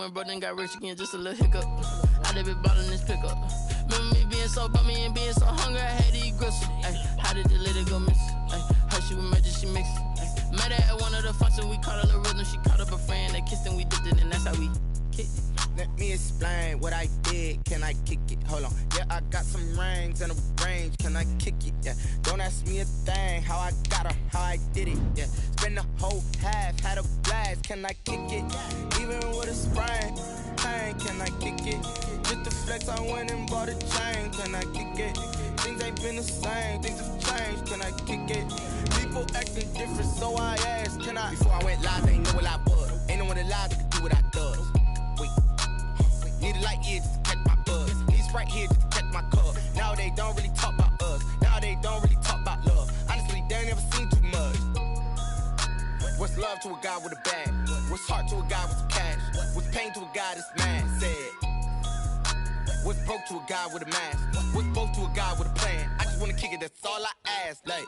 when bro then got rich again, just a little hiccup. I done been ballin' this pickup. Remember me being so bummy and being so hungry, I had to eat gristle. Ay, how did the lady go miss? Ay, how she was magic, she mixed. Met her at one of the functions, we caught her rhythm. She caught up a friend, they kissed and we dipped it, and that's how we kicked it. Let me explain what I did. Can I kick it? Hold on. Yeah, I got some rings and a range. Can I kick it? Yeah. Don't ask me a thing. How I got her, how I did it. Yeah. Spend the whole half, had a blast. Can I kick it? Even with a sprain. Pain, can I kick it? Just to flex, I went and bought a chain. Can I kick it? Things ain't been the same. Things have changed. Can I kick it? People acting different, so I asked. Can I? Before I went live, they ain't know what I was. Ain't no one alive that could do what I does. Need a light year just to catch my buzz. Need Sprite here just to catch my cup. Now they don't really talk about us. Now they don't really talk about love. Honestly, they ain't never seen too much. What's love to a guy with a bag? What's heart to a guy with some cash? What's pain to a guy that's mad? Said. What's broke to a guy with a mask? What's both to a guy with a plan? I just wanna kick it, that's all I ask. Like,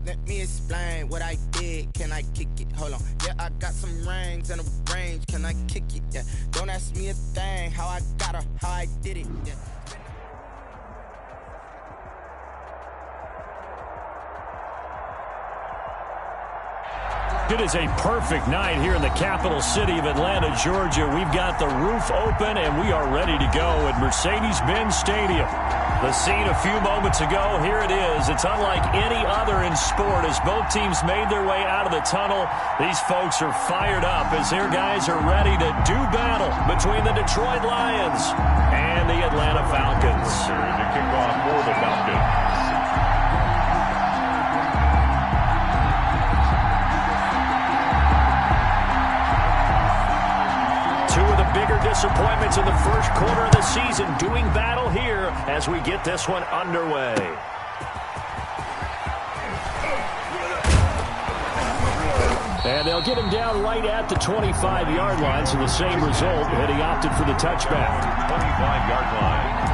let me explain what I did. Can I kick it? Hold on. Yeah, I got some rings and a range. Can I kick it? Yeah. Don't ask me a thing. How I got her, how I did it. Yeah. It is a perfect night here in the capital city of Atlanta, Georgia. We've got the roof open, and we are ready to go at Mercedes-Benz Stadium. The scene a few moments ago, here it is. It's unlike any other in sport as both teams made their way out of the tunnel. These folks are fired up as their guys are ready to do battle between the Detroit Lions and the Atlanta Falcons. The kickoff for the Falcons. Bigger disappointments in the first quarter of the season, doing battle here as we get this one underway. And they'll get him down right at the 25-yard line, so the same result, and he opted for the touchback. 25-yard line.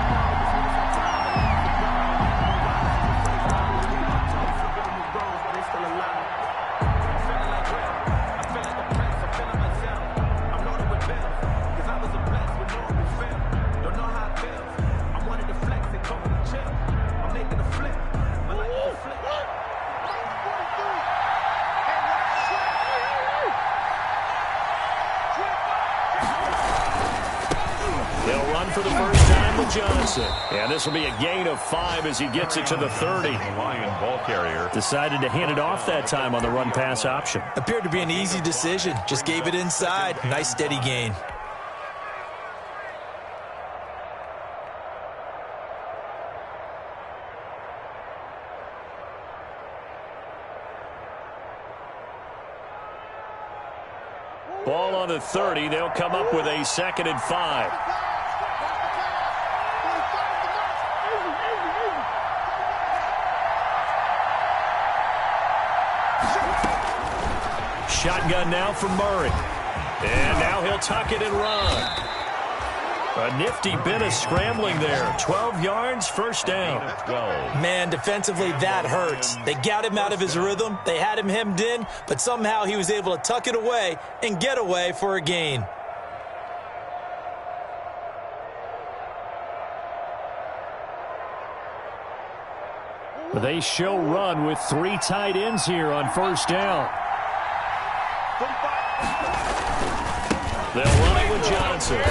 For the first time with Johnson. And this will be a gain of 5 as he gets it to the 30. Lion ball carrier. Decided to hand it off that time on the run-pass option. Appeared to be an easy decision. Just gave it inside. Nice steady gain. Ball on the 30. They'll come up with a 2nd and 5. Shotgun now for Murray. And now he'll tuck it and run. A nifty bit of scrambling there. 12 yards, first down. Man, defensively, that hurts. They got him out of his rhythm. They had him hemmed in, but somehow he was able to tuck it away and get away for a gain. They show run with 3 tight ends here on first down. They'll run it with Johnson.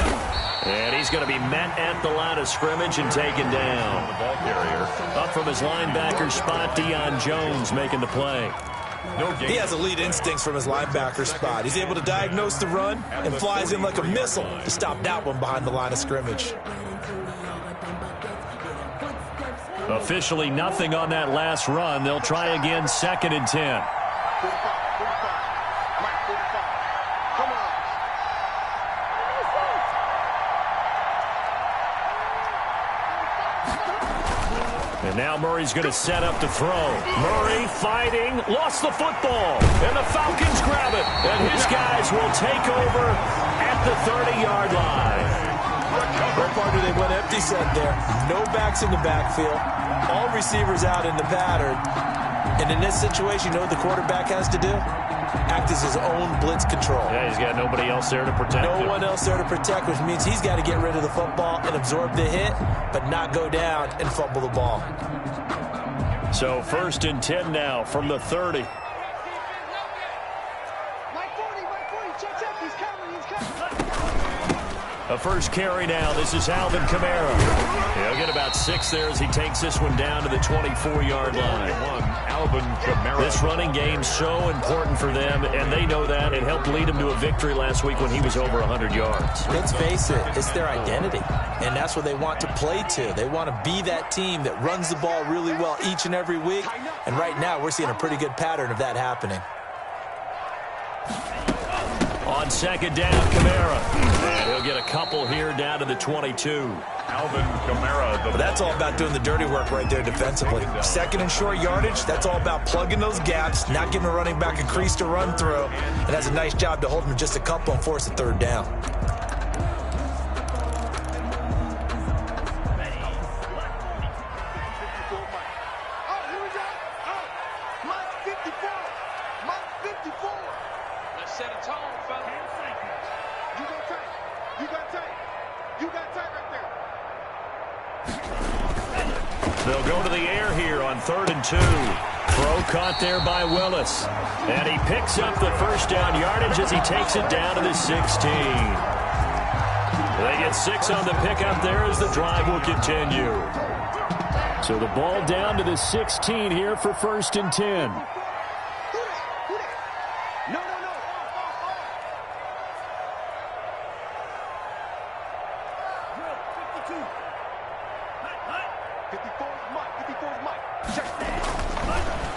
And he's going to be met at the line of scrimmage and taken down. The ball carrier. Up from his linebacker spot, Deion Jones making the play. He has elite instincts from his linebacker spot. He's able to diagnose the run and flies in like a missile to stop that one behind the line of scrimmage. Officially nothing on that last run. They'll try again, 2nd and 10. And now Murray's going to set up to throw. Murray fighting, lost the football, and the Falcons grab it. And his guys will take over at the 30-yard line. What part do they went empty set there? No backs in the backfield. All receivers out in the pattern. And in this situation, you know what the quarterback has to do? Act as his own blitz control. Yeah, he's got nobody else there to protect him. No one else there to protect, which means he's got to get rid of the football and absorb the hit, but not go down and fumble the ball. So 1st and 10 now from the 30. A first carry now. This is Alvin Kamara. He'll get about 6 there as he takes this one down to the 24-yard line. Alvin Kamara. This running game's so important for them, and they know that. It helped lead him to a victory last week when he was over 100 yards. Let's face it, it's their identity, and that's what they want to play to. They want to be that team that runs the ball really well each and every week, and right now we're seeing a pretty good pattern of that happening. On 2nd down, Kamara. And he'll get a couple here down to the 22. Alvin Kamara. But that's all about doing the dirty work right there defensively. 2nd and short yardage, that's all about plugging those gaps, not giving a running back a crease to run through, and has a nice job to hold him just a couple and force a 3rd down. They'll go to the air here on 3rd and 2. Throw caught there by Willis. And he picks up the 1st down yardage as he takes it down to the 16. They get 6 on the pickup there as the drive will continue. So the ball down to the 16 here for 1st and 10.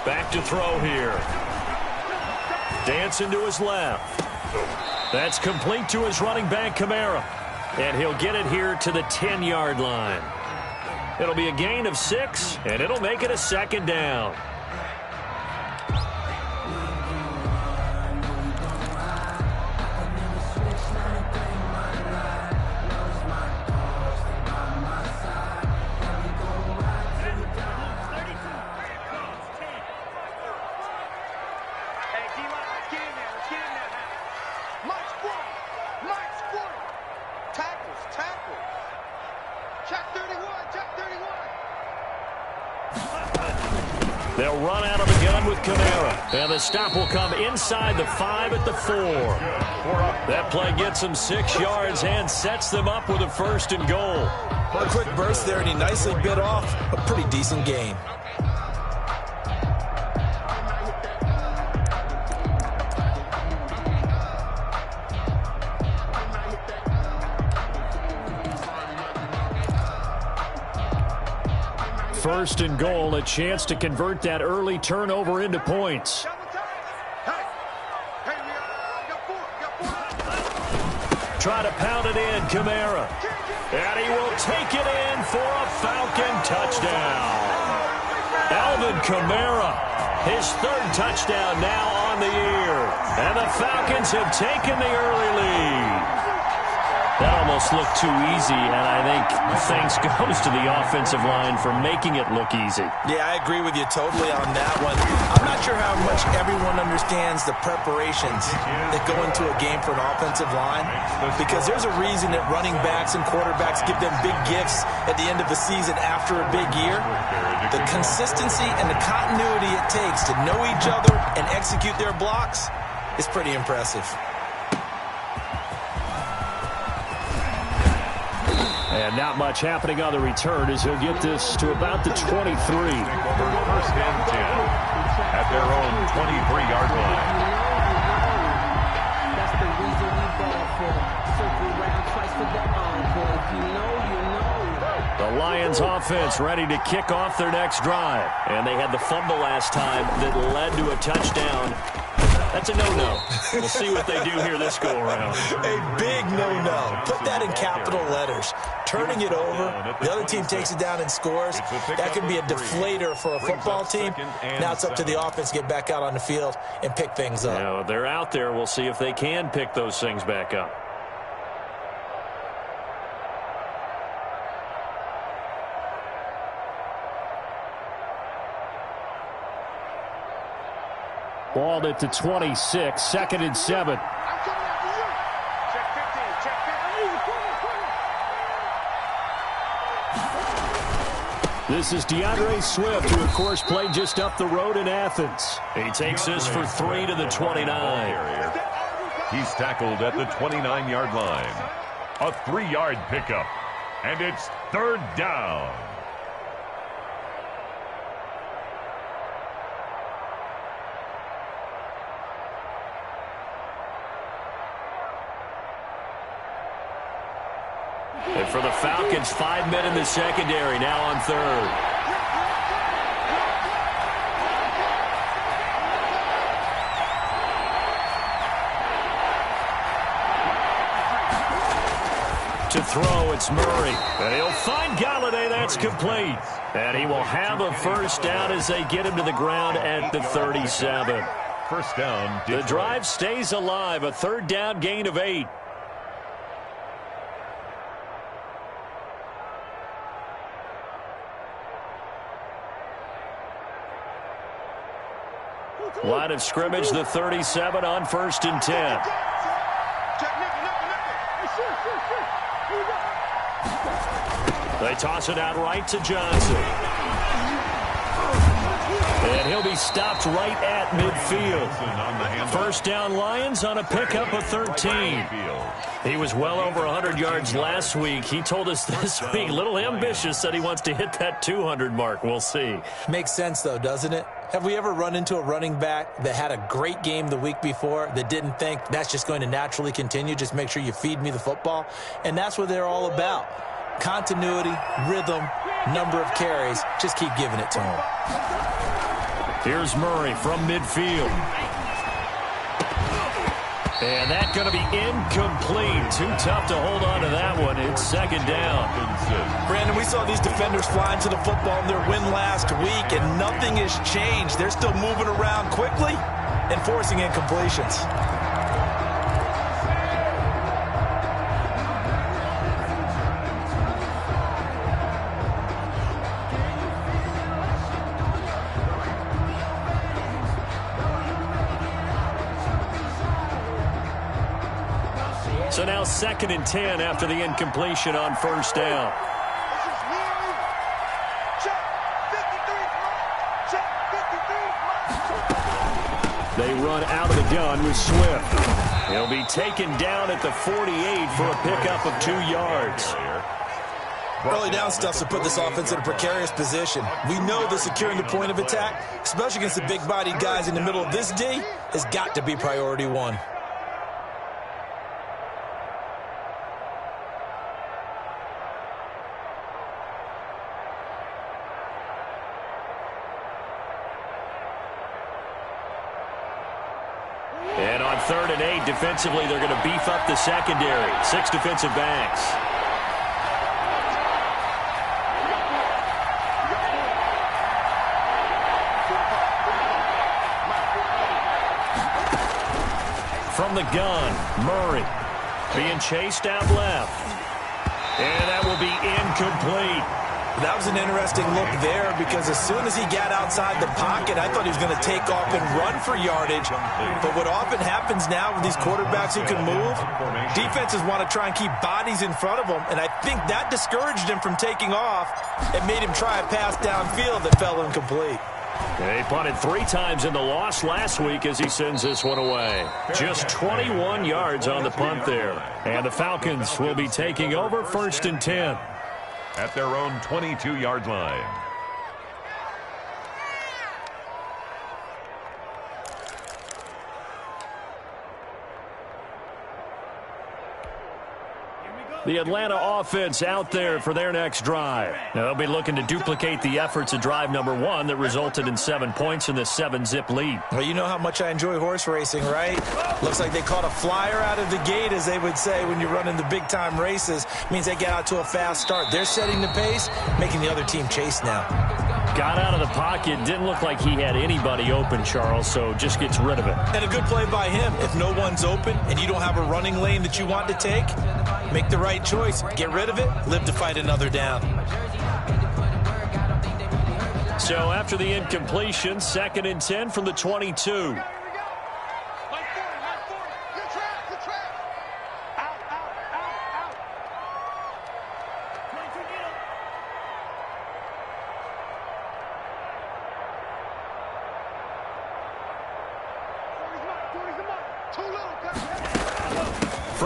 Back to throw here. Dancing to his left. That's complete to his running back, Kamara. And he'll get it here to the 10-yard line. It'll be a gain of 6, and it'll make it a 2nd down. They'll run out of the gun with Kamara. And the stop will come inside the 5 at the 4. That play gets them 6 yards and sets them up with a 1st and goal. A quick burst there, and he nicely bit off a pretty decent gain. First and goal, a chance to convert that early turnover into points. Try to pound it in, Kamara. And he will take it in for a Falcon touchdown. Alvin Kamara, his 3rd touchdown now on the year. And the Falcons have taken the early lead. That almost looked too easy, and I think thanks goes to the offensive line for making it look easy. Yeah, I agree with you totally on that one. I'm not sure how much everyone understands the preparations that go into a game for an offensive line, because there's a reason that running backs and quarterbacks give them big gifts at the end of the season after a big year. The consistency and the continuity it takes to know each other and execute their blocks is pretty impressive. And not much happening on the return as he'll get this to about the 23. Over 1st and 10 at their own 23-yard line. That's the reason we ball for. Circle round twice for the encore. If you know, you know. The Lions offense ready to kick off their next drive. And they had the fumble last time that led to a touchdown. That's a no-no. We'll see what they do here this go-around. A big no-no. Put that in capital letters. Turning it over, the other team takes it down and scores. That could be a deflator for a football team. Now it's up to the offense to get back out on the field and pick things up. Yeah, they're out there. We'll see if they can pick those things back up. Ball at the 26, 2nd and 7. This is DeAndre Swift, who, of course, played just up the road in Athens. He takes this for 3 to the 29. He's tackled at the 29-yard line. A 3-yard pickup, and it's 3rd down. And for the Falcons, 5 men in the secondary, now on 3rd. To throw, it's Murray. And he'll find Galladay. That's complete. And he will have a first down as they get him to the ground at the 37. First down. The drive stays alive. A 3rd down gain of 8. Line of scrimmage, the 37 on 1st and 10. They toss it out right to Johnson. And he'll be stopped right at midfield. First down Lions on a pickup of 13. He was well over 100 yards last week. He told us this week, a little ambitious, said he wants to hit that 200 mark. We'll see. Makes sense, though, doesn't it? Have we ever run into a running back that had a great game the week before that didn't think that's just going to naturally continue? Just make sure you feed me the football. And that's what they're all about. Continuity, rhythm, number of carries. Just keep giving it to him. Here's Murray from midfield. And that's going to be incomplete. Too tough to hold on to that one. It's 2nd down. Brandon, we saw these defenders flying to the football in their win last week, and nothing has changed. They're still moving around quickly and forcing incompletions. So now 2nd and 10 after the incompletion on 1st down. They run out of the gun with Swift. He'll be taken down at the 48 for a pickup of 2 yards. Early down stuff to put this offense in a precarious position. We know that securing the point of attack, especially against the big-bodied guys in the middle of this D, has got to be priority 1. And on 3rd and 8, defensively, they're going to beef up the secondary. 6 defensive backs. From the gun, Murray being chased out left. And that will be incomplete. That was an interesting look there because as soon as he got outside the pocket, I thought he was going to take off and run for yardage. But what often happens now with these quarterbacks who can move, defenses want to try and keep bodies in front of them, and I think that discouraged him from taking off and made him try a pass downfield that fell incomplete. They punted 3 times in the loss last week as he sends this one away. Just 21 yards on the punt there. And the Falcons will be taking over 1st and 10. At their own 22-yard line. The Atlanta offense out there for their next drive. Now, they'll be looking to duplicate the efforts of drive number 1 that resulted in 7 points in the 7-zip lead. Well, you know how much I enjoy horse racing, right? Looks like they caught a flyer out of the gate, as they would say when you're running the big-time races. Means they get out to a fast start. They're setting the pace, making the other team chase now. Got out of the pocket. Didn't look like he had anybody open, Charles, so just gets rid of it. And a good play by him. If no one's open and you don't have a running lane that you want to take, make the right choice. Get rid of it. Live to fight another down. So after the incompletion, 2nd and 10 from the 22.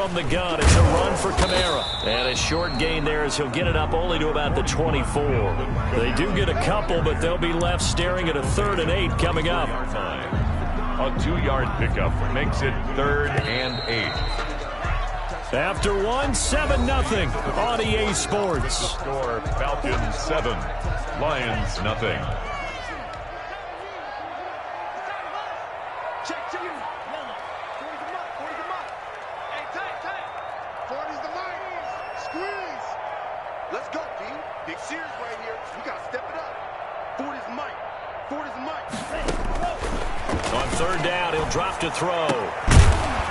from the gun. It's a run for Kamara. And a short gain there as he'll get it up only to about the 24. They do get a couple, but they'll be left staring at a 3rd and 8 coming up. A 2-yard pickup makes it 3rd and 8. After 7-0 on EA Sports. Score Falcons 7, Lions 0. Let's go, D. Big series right here. We got to step it up. Ford is Mike. Ford is Mike. On 3rd down, he'll drop to throw.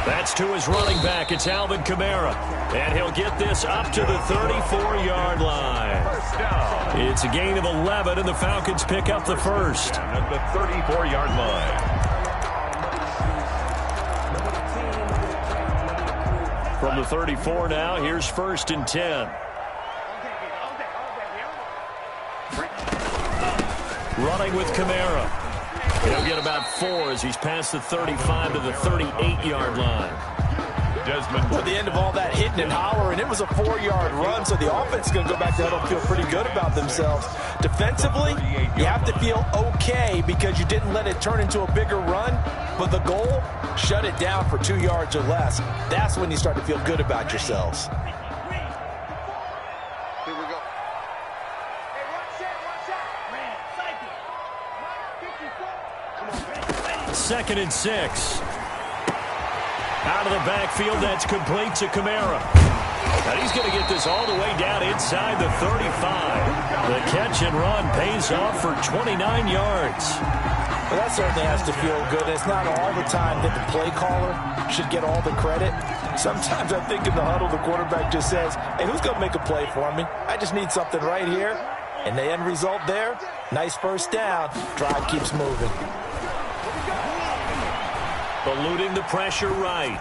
That's to his running back. It's Alvin Kamara. And he'll get this up to the 34-yard line. First down. It's a gain of 11, and the Falcons pick up the first. At the 34-yard line. From the 34 now, here's 1st and 10. Running with Kamara. He'll get about 4 as he's past the 35 to the 38-yard line. Desmond. At the end of all that hitting and hollering, it was a 4-yard run, so the offense is going to go back to huddle and feel pretty good about themselves. Defensively, you have to feel okay because you didn't let it turn into a bigger run, but the goal, shut it down for 2 yards or less. That's when you start to feel good about yourselves. Here we go. 2nd and 6. Out of the backfield, that's complete to Kamara. And he's going to get this all the way down inside the 35. The catch and run pays off for 29 yards. Well, that certainly has to feel good. It's not all the time that the play caller should get all the credit. Sometimes I think in the huddle, the quarterback just says, hey, who's going to make a play for me? I just need something right here. And the end result there, nice first down. Drive keeps moving. Eluding the pressure right.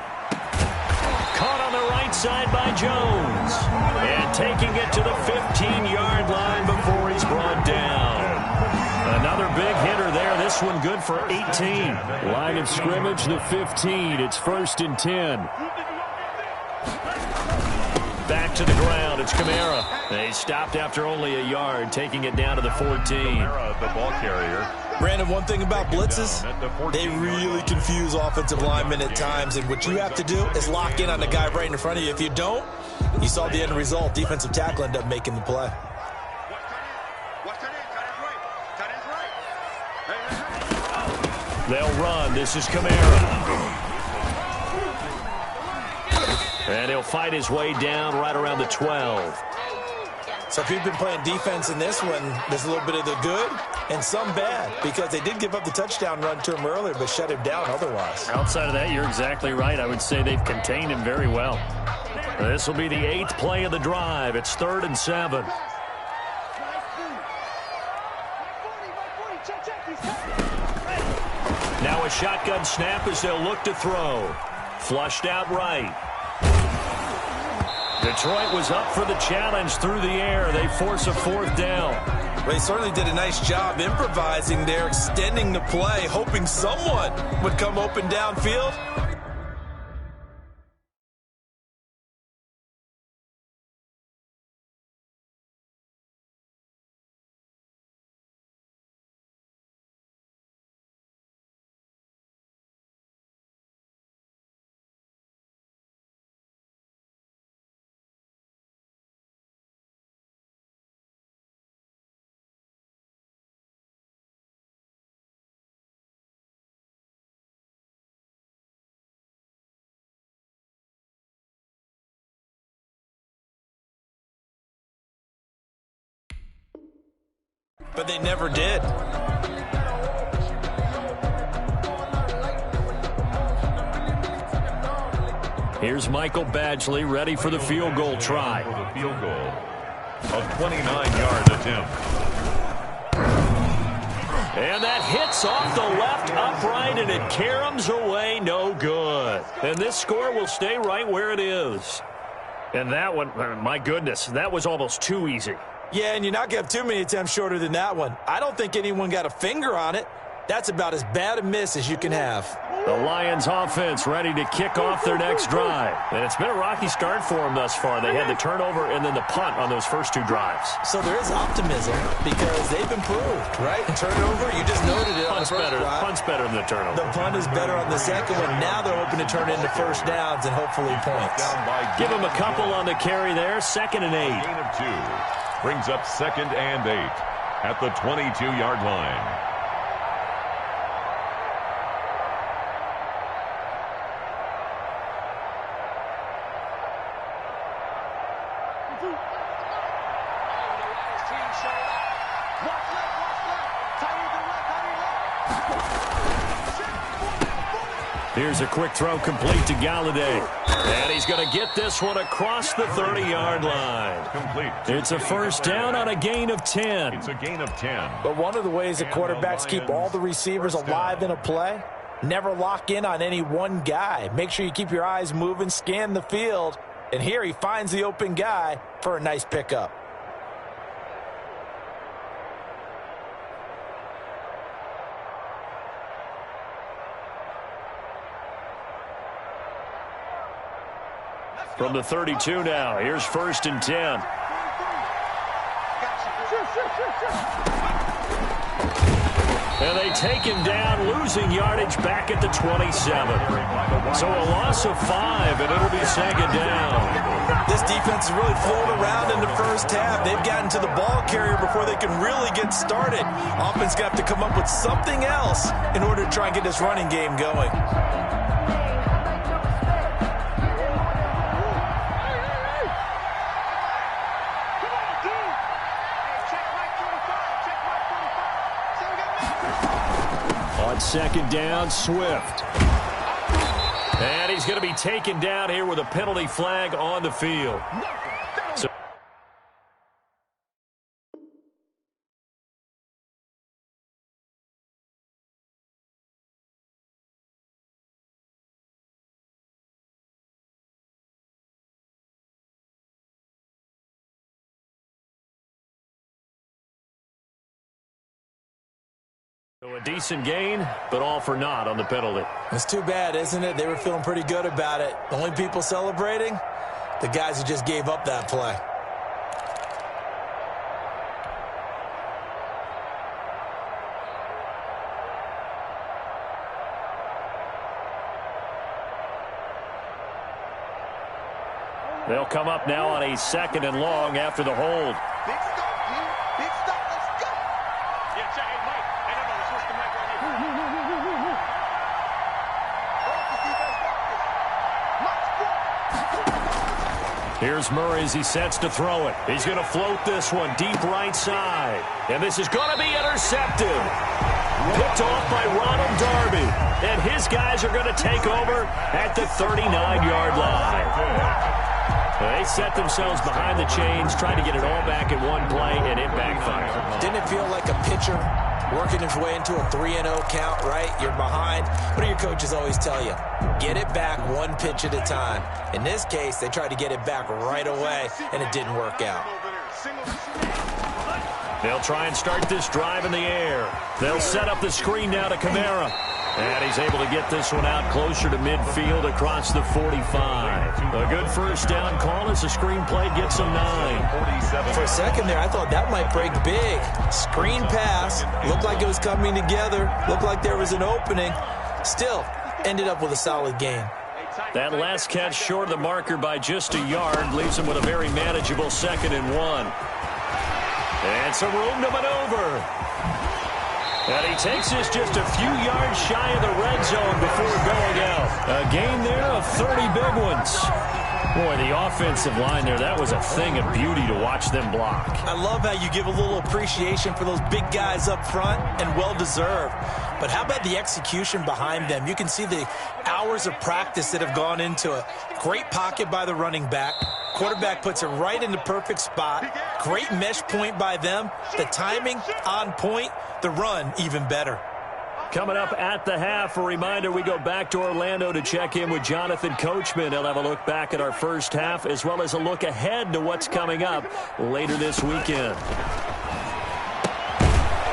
Caught on the right side by Jones. And taking it to the 15-yard line before he's brought down. Another big hitter there. This one good for 18. Line of scrimmage, the 15. It's 1st and 10. Back to the ground. It's Kamara. They stopped after only a yard, taking it down to the 14. Kamara, the ball carrier. Brandon, one thing about blitzes, they really confuse offensive linemen at times, and what you have to do is lock in on the guy right in front of you. If you don't, you saw the end result. Defensive tackle ended up making the play. They'll run. This is Kamara. And he'll fight his way down right around the 12. So if you've been playing defense in this one, there's a little bit of the good and some bad, because they did give up the touchdown run to him earlier, but shut him down otherwise. Outside of that, you're exactly right. I would say they've contained him very well. This will be the 8th play of the drive. It's 3rd and 7. Now a shotgun snap as they'll look to throw. Flushed out right. Detroit was up for the challenge through the air. They force a 4th down. Well, he certainly did a nice job improvising there, extending the play, hoping someone would come open downfield. But they never did. Here's Michael Badgley ready for the field goal try. For the field goal. A 29-yard attempt. And that hits off the left upright, and it caroms away, no good. And this score will stay right where it is. And that one, my goodness, that was almost too easy. Yeah, and you're not going to have too many attempts shorter than that one. I don't think anyone got a finger on it. That's about as bad a miss as you can have. The Lions offense ready to kick off their next drive. And it's been a rocky start for them thus far. They had the turnover and then the punt on those first two drives. So there is optimism because they've improved, right? Turnover, you just noted it. Punt's better than the turnover. The punt is better on the second one. Now they're hoping to turn into first downs and hopefully points. Give them a couple on the carry there. 2nd and 8. Gain of 2 brings up 2nd and 8 at the 22-yard line. Here's a quick throw complete to Galladay. And he's going to get this one across the 30-yard line. Complete. It's a first down on a gain of 10. It's a gain of 10. But one of the ways that quarterbacks keep all the receivers alive in a play, never lock in on any one guy. Make sure you keep your eyes moving, scan the field. And here he finds the open guy for a nice pickup. From the 32 now, here's 1st and 10. And they take him down, losing yardage back at the 27. So a loss of 5, and it'll be 2nd down. This defense has really flown around in the first half. They've gotten to the ball carrier before they can really get started. Offense got to come up with something else in order to try and get this running game going. On 2nd down, Swift. And he's going to be taken down here with a penalty flag on the field. So a decent gain, but all for naught on the penalty. It's too bad, isn't it? They were feeling pretty good about it. The only people celebrating, the guys who just gave up that play. They'll come up now on a 2nd and long after the hold. Big stop, dude. Big stop. Let's go. Yeah, check it, Mike. Hey, no, switch the mic right here. Here's Murray as he sets to throw it. He's going to float this one deep right side. And this is going to be intercepted. Picked off by Ronald Darby. And his guys are going to take over at the 39-yard line. They set themselves behind the chains, trying to get it all back in one play, and it backfired. Didn't it feel like a pitcher working his way into a 3-0 count, right? You're behind. What do your coaches always tell you? Get it back one pitch at a time. In this case, they tried to get it back right away, and it didn't work out. They'll try and start this drive in the air. They'll set up the screen now to Kamara. And he's able to get this one out closer to midfield across the 45. A good first down call as the screen play gets him 9. For a second there, I thought that might break big. Screen pass. Looked like it was coming together. Looked like there was an opening. Still, ended up with a solid gain. That last catch short of the marker by just a yard leaves him with a very manageable 2nd and 1. And some room to maneuver. And he takes this just a few yards shy of the red zone before going out. A gain there of 30 big ones. Boy, the offensive line there, that was a thing of beauty to watch them block. I love how you give a little appreciation for those big guys up front, and well-deserved. But how about the execution behind them? You can see the hours of practice that have gone into it. Great pocket by the running back. Quarterback puts it right in the perfect spot. Great mesh point by them. The timing on point. The run even better. Coming up at the half, a reminder, we go back to Orlando to check in with Jonathan Coachman. He'll have a look back at our first half as well as a look ahead to what's coming up later this weekend.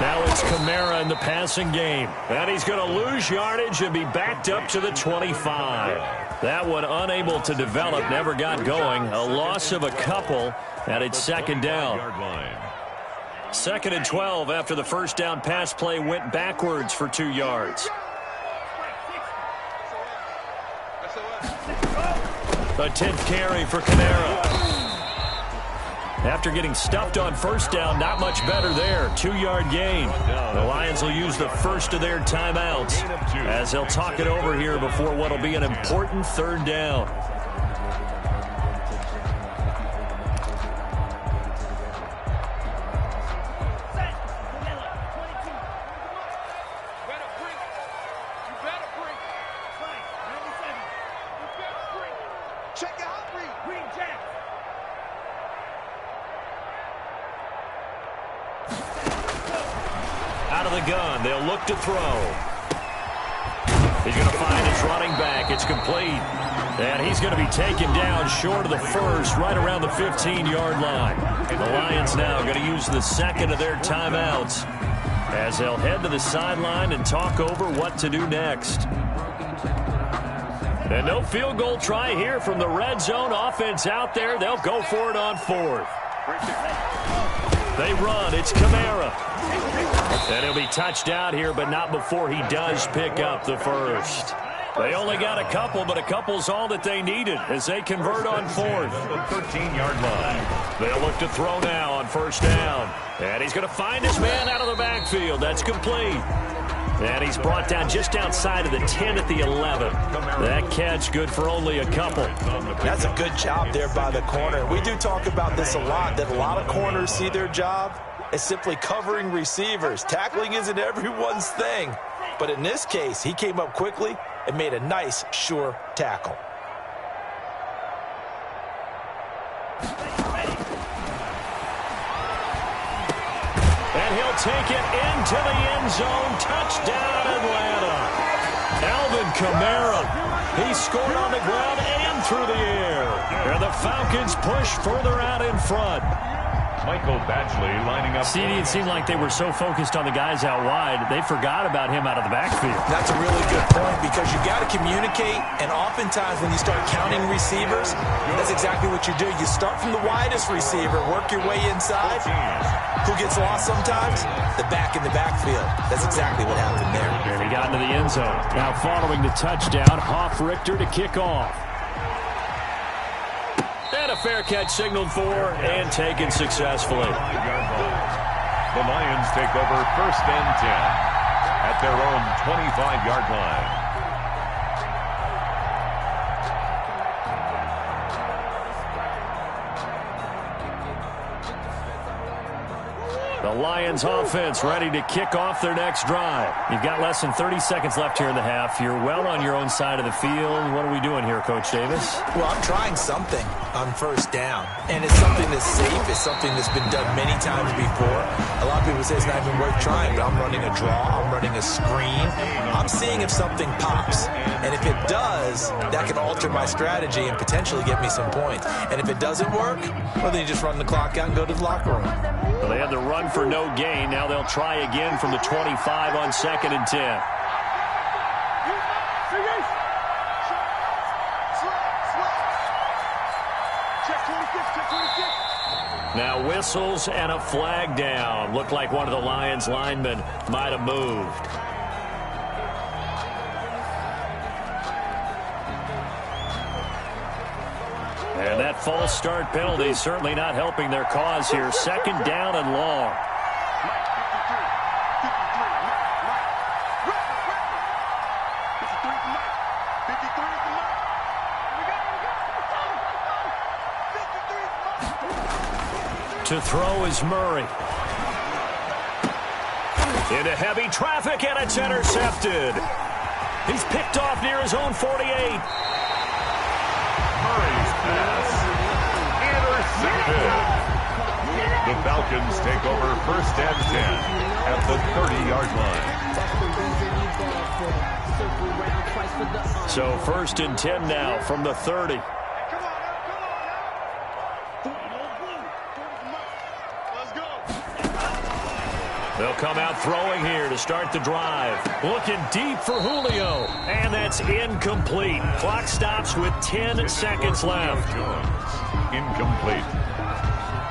Now it's Kamara in the passing game. And he's going to lose yardage and be backed up to the 25. That one unable to develop, never got going. A loss of a couple, and it's second down. 2nd and 12 after the first down pass play went backwards for 2 yards. A 10th carry for Kamara. After getting stuffed on first down, not much better there. 2-yard gain. The Lions will use the first of their timeouts as they'll talk it over here before what will be an important 3rd down. Out of the gun, they'll look to throw. He's going to find his running back. It's complete. And he's going to be taken down short of the first, right around the 15-yard line. And the Lions now going to use the second of their timeouts as they'll head to the sideline and talk over what to do next. And no field goal try here from the red zone offense out there. They'll go for it on 4th. They run. It's Kamara. And he'll be touched out here, but not before he does pick up the first. They only got a couple, but a couple's all that they needed as they convert on 4th. The 13-yard line. They'll look to throw now on first down. And he's going to find his man out of the backfield. That's complete. And he's brought down just outside of the 10 at the 11. That catch good for only a couple. That's a good job there by the corner. We do talk about this a lot, that a lot of corners see their job as simply covering receivers. Tackling isn't everyone's thing. But in this case, he came up quickly and made a nice, sure tackle. And he'll take it into the end zone. Touchdown, Atlanta. Alvin Kamara. He scored on the ground and through the air. And the Falcons push further out in front. Michael Badgley lining up. See, it seemed like they were so focused on the guys out wide, they forgot about him out of the backfield. That's a really good point because you got to communicate, and oftentimes when you start counting receivers, that's exactly what you do. You start from the widest receiver, work your way inside. Who gets lost sometimes? The back in the backfield. That's exactly what happened there. And he got into the end zone. Now following the touchdown, Hoff-Richter to kick off. And a fair catch signaled for and taken successfully. The Lions take over 1st and 10 at their own 25-yard line. The Lions offense ready to kick off their next drive. You've got less than 30 seconds left here in the half. You're well on your own side of the field. What are we doing here, Coach Davis? Well, I'm trying something on first down, and it's something that's safe. It's something that's been done many times before. A lot of people say it's not even worth trying, but I'm running a draw. I'm running a screen. I'm seeing if something pops, and if it does, that can alter my strategy and potentially get me some points. And if it doesn't work, well, then you just run the clock out and go to the locker room. Well, they had the run for no gain. Now they'll try again from the 25 on 2nd and 10. Now whistles and a flag down. Looked like one of the Lions linemen might have moved. And that false start penalty certainly not helping their cause here. 2nd down and long. To throw is Murray. Into heavy traffic, and it's intercepted. He's picked off near his own 48. Murray's pass intercepted. The Falcons take over 1st and 10 at the 30-yard line. So 1st and 10 now from the 30. They'll come out throwing here to start the drive. Looking deep for Julio. And that's incomplete. Clock stops with 10 seconds left. Incomplete.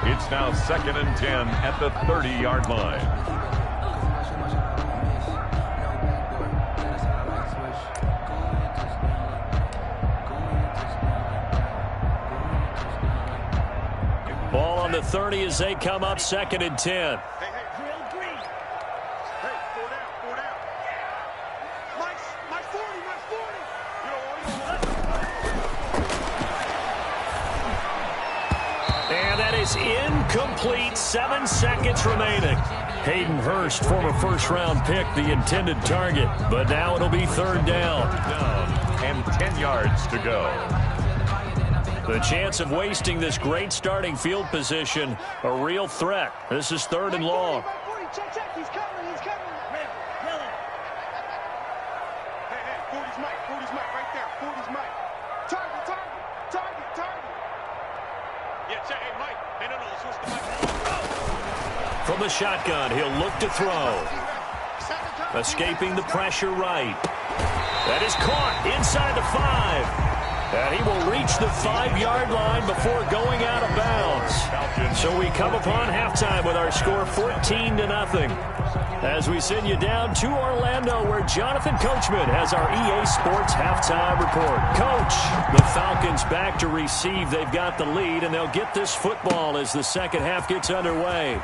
It's now 2nd and 10 at the 30-yard line. Ball on the 30 as they come up 2nd and 10. And that is incomplete. 7 seconds remaining. Hayden Hurst, former first-round pick, the intended target. But now it'll be 3rd down. And 10 yards to go. The chance of wasting this great starting field position, a real threat. This is 3rd and long. He's covering. Hey, 40's Mike right there. 40's Mike. Target. Yeah, check. Hey, Mike. Hey, no, switch the mic. From the shotgun, he'll look to throw. Escaping the pressure right. That is caught inside the 5. And he will reach the 5-yard line before going out of bounds. So we come upon halftime with our score 14-0. As we send you down to Orlando, where Jonathan Coachman has our EA Sports halftime report. Coach, the Falcons back to receive. They've got the lead, and they'll get this football as the second half gets underway.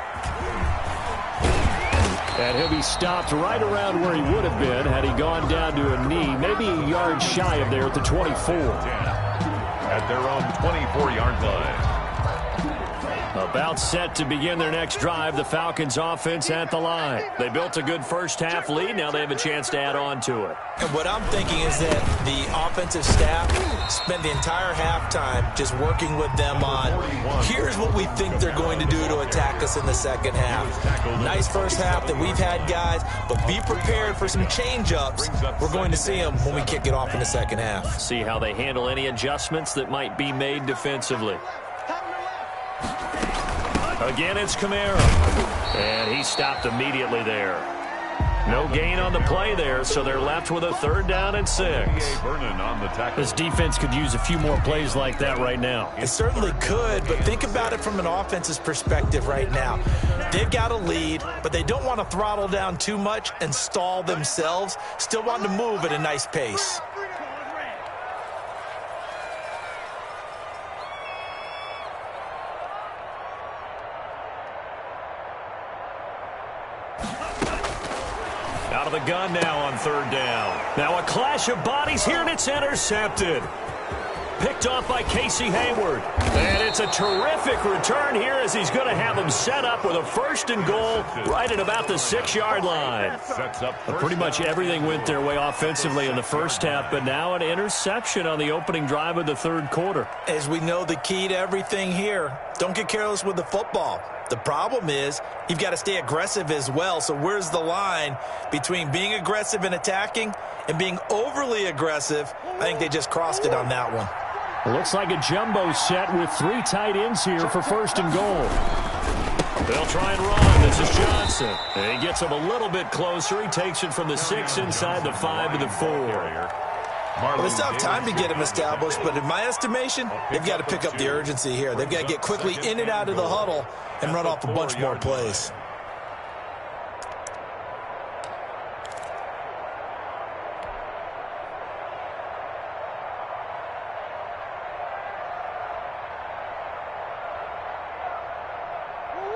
And he'll be stopped right around where he would have been had he gone down to a knee, maybe a yard shy of there at the 24. At their own 24-yard line. About set to begin their next drive, the Falcons offense at the line. They built a good first-half lead. Now they have a chance to add on to it. And what I'm thinking is that the offensive staff spent the entire halftime just working with them on, here's what we think they're going to do to attack us in the second half. Nice first half that we've had, guys, but be prepared for some change-ups. We're going to see them when we kick it off in the second half. See how they handle any adjustments that might be made defensively. Again, it's Kamara. And he stopped immediately there. No gain on the play there, so they're left with a 3rd down and 6. This defense could use a few more plays like that right now. It certainly could, but think about it from an offense's perspective right now. They've got a lead, but they don't want to throttle down too much and stall themselves. Still want to move at a nice pace. Out of the gun now on 3rd down. Now a clash of bodies here, and it's intercepted. Picked off by Casey Hayward. And it's a terrific return here as he's going to have them set up with a 1st and goal right at about the 6-yard line. Pretty much everything went their way offensively in the first half, but now an interception on the opening drive of the 3rd quarter. As we know, the key to everything here, don't get careless with the football. The problem is you've got to stay aggressive as well. So where's the line between being aggressive and attacking and being overly aggressive? I think they just crossed it on that one. Looks like a jumbo set with 3 tight ends here for 1st and goal. They'll try and run. This is Johnson. And he gets him a little bit closer. He takes it from the 6 inside the 5 to the 4. Well, it's tough time to get him established, but in my estimation, they've got to pick up the urgency here. They've got to get quickly in and out of the huddle and run off a bunch more plays.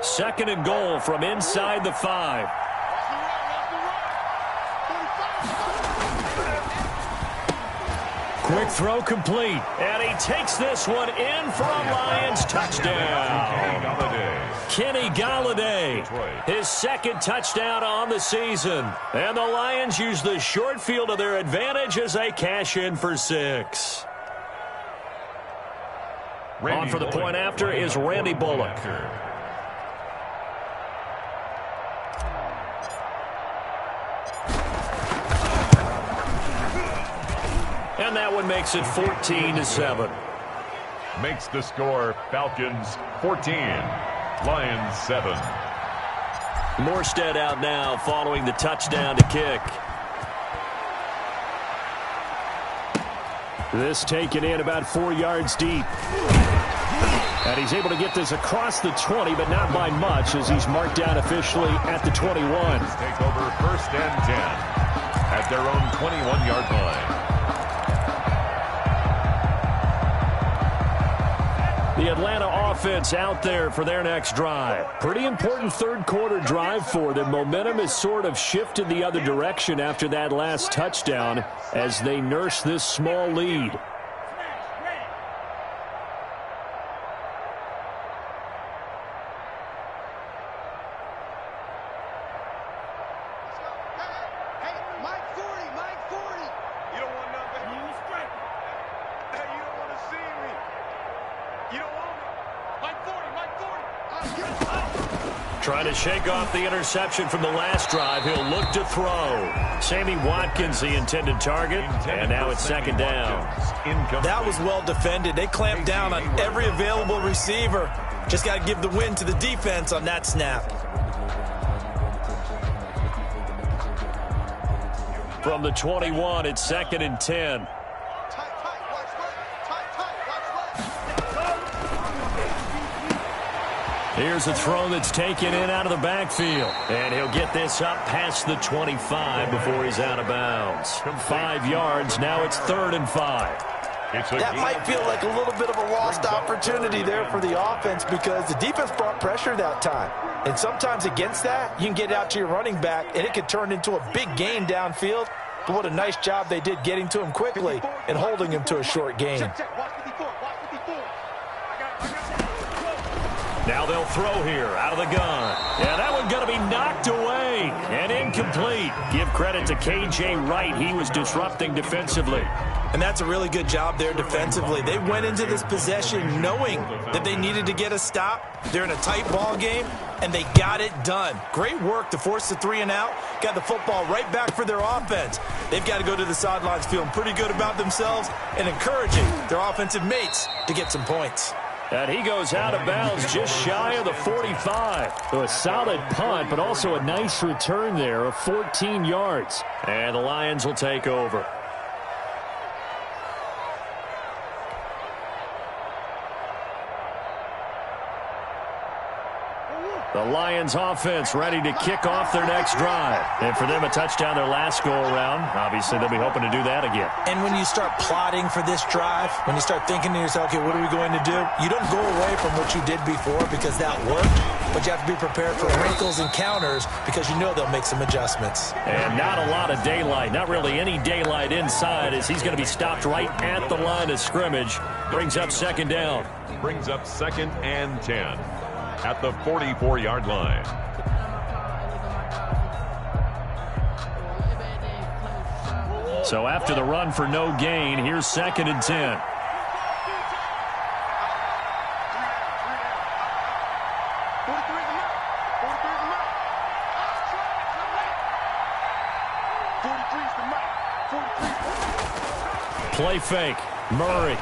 Second and goal from inside the 5. Quick throw complete. And he takes this one in for a Lions touchdown. Kenny Galladay, his 2nd touchdown on the season. And the Lions use the short field to their advantage as they cash in for 6. On for the point after is Randy Bullock. And that one makes it 14-7. Makes the score Falcons 14, Lions 7. Morstead out now following the touchdown to kick. This taken in about 4 yards deep. And he's able to get this across the 20, but not by much as he's marked down officially at the 21. Take over 1st and 10 at their own 21-yard line. The Atlanta offense out there for their next drive. Pretty important third-quarter drive for them. Momentum has sort of shifted the other direction after that last touchdown as they nurse this small lead. Trying to shake off the interception from the last drive. He'll look to throw. Sammy Watkins, the intended target, and now it's 2nd down. That was well defended. They clamped down on every available receiver. Just got to give the win to the defense on that snap. From the 21, it's 2nd and 10. Here's a throw that's taken in out of the backfield. And he'll get this up past the 25 before he's out of bounds. 5 yards, now it's 3rd and 5. That might feel like a little bit of a lost opportunity there for the offense because the defense brought pressure that time. And sometimes against that, you can get out to your running back, and it could turn into a big gain downfield. But what a nice job they did getting to him quickly and holding him to a short gain. Now they'll throw here out of the gun. Yeah, that one going to be knocked away and incomplete. Give credit to K.J. Wright. He was disrupting defensively. And that's a really good job there defensively. They went into this possession knowing that they needed to get a stop. They're in a tight ball game, and they got it done. Great work to force the 3 and out. Got the football right back for their offense. They've got to go to the sidelines feeling pretty good about themselves and encouraging their offensive mates to get some points. And he goes out of bounds just shy of the 45. So a solid punt, but also a nice return there of 14 yards. And the Lions will take over. The Lions offense ready to kick off their next drive. And for them, a touchdown their last go-around. Obviously, they'll be hoping to do that again. And when you start plotting for this drive, when you start thinking to yourself, okay, what are we going to do? You don't go away from what you did before because that worked. But you have to be prepared for wrinkles and counters because you know they'll make some adjustments. And not a lot of daylight. Not really any daylight inside as he's going to be stopped right at the line of scrimmage. Brings up 2nd down. Brings up 2nd and 10. At the 44-yard line. So after the run for no gain, here's 2nd and 10. Play fake. Murray.